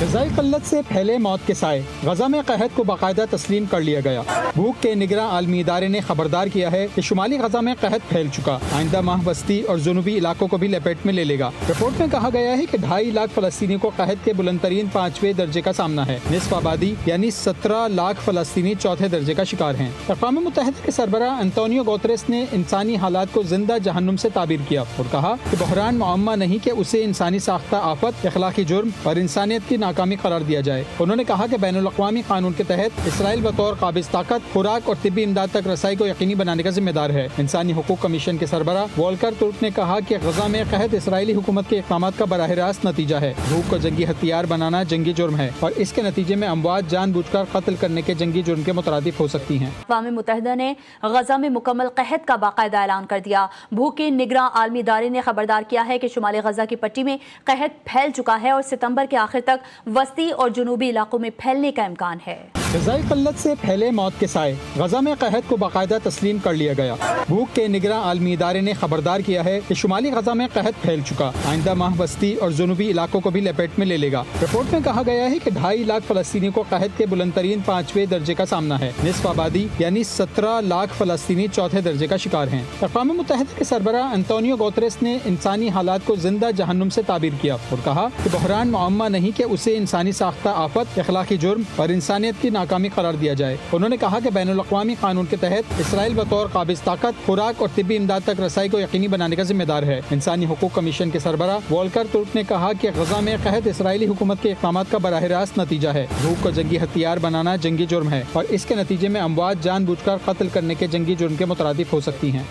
غذائی قلت سے پھیلے موت کے سائے، غزہ میں قحط کو باقاعدہ تسلیم کر لیا گیا۔ بھوک کے نگراں عالمی ادارے نے خبردار کیا ہے کہ شمالی غزہ میں قحط پھیل چکا، آئندہ ماہ وسطی اور جنوبی علاقوں کو بھی لپیٹ میں لے لے گا۔ رپورٹ میں کہا گیا ہے کہ 2.5 لاکھ فلسطینیوں کو قحط کے بلند ترین 5ویں درجے کا سامنا ہے۔ نصف آبادی یعنی 17 لاکھ فلسطینی 4تھے درجے کا شکار ہیں۔ اقوام متحدہ کے سربراہ انطونیو گوتریس نے انسانی حالات کو زندہ جہنم سے تعبیر کیا اور کہا کہ بحران معمہ نہیں کہ اسے انسانی ساختہ آفت، اخلاقی جرم اور انسانیت کی ناکامی قرار دیا جائے۔ انہوں نے کہا کہ بین الاقوامی قانون کے تحت اسرائیل بطور قابض طاقت خوراک اور طبی امداد تک رسائی کو یقینی بنانے کا ذمہ دار ہے۔ انسانی حقوق کمیشن کے سربراہ والکر ترک نے کہا کہ غزہ میں قحط اسرائیلی حکومت کے اقدامات کا براہ راست نتیجہ ہے۔ بھوک کو جنگی ہتھیار بنانا جنگی جرم ہے اور اس کے نتیجے میں اموات جان بوجھ کر قتل کرنے کے جنگی جرم کے مترادف ہو سکتی ہیں۔ اقوام متحدہ نے غزہ میں مکمل قحط کا باقاعدہ اعلان کر دیا۔ بھوک کے نگراں عالمی ادارے نے خبردار کیا ہے کہ شمالی غزہ کی پٹی میں قحط پھیل چکا ہے اور ستمبر کے آخر تک وسطی اور جنوبی علاقوں میں پھیلنے کا امکان ہے۔ غذائی قلت سے پھیلے موت کے سائے، غزہ میں قحط کو باقاعدہ تسلیم کر لیا گیا۔ بھوک کے نگراں عالمی ادارے نے خبردار کیا ہے کہ شمالی غزہ میں قحط پھیل چکا، آئندہ ماہ وسطی اور جنوبی علاقوں کو بھی لپیٹ میں لے لے گا۔ رپورٹ میں کہا گیا ہے کہ 2.5 لاکھ فلسطینیوں کو قحط کے بلند ترین 5ویں درجے کا سامنا ہے۔ نصف آبادی یعنی 17 لاکھ فلسطینی 4تھے درجے کا شکار ہیں۔ اقوام متحدہ کے سربراہ انطونیو گوتریس نے انسانی حالات کو زندہ جہنم سے تعبیر کیا اور کہا کہ بحران معمہ نہیں کہ اسے انسانی ساختہ آفت، اخلاقی جرم اور انسانیت کی ناکامی قرار دیا جائے۔ انہوں نے کہا کہ بین الاقوامی قانون کے تحت اسرائیل بطور قابض طاقت خوراک اور طبی امداد تک رسائی کو یقینی بنانے کا ذمہ دار ہے۔ انسانی حقوق کمیشن کے سربراہ والکر ترک نے کہا کہ غزہ میں قحط اسرائیلی حکومت کے اقدامات کا براہ راست نتیجہ ہے۔ بھوک کو جنگی ہتھیار بنانا جنگی جرم ہے اور اس کے نتیجے میں اموات جان بوجھ کر قتل کرنے کے جنگی جرم کے مترادف ہو سکتی ہیں۔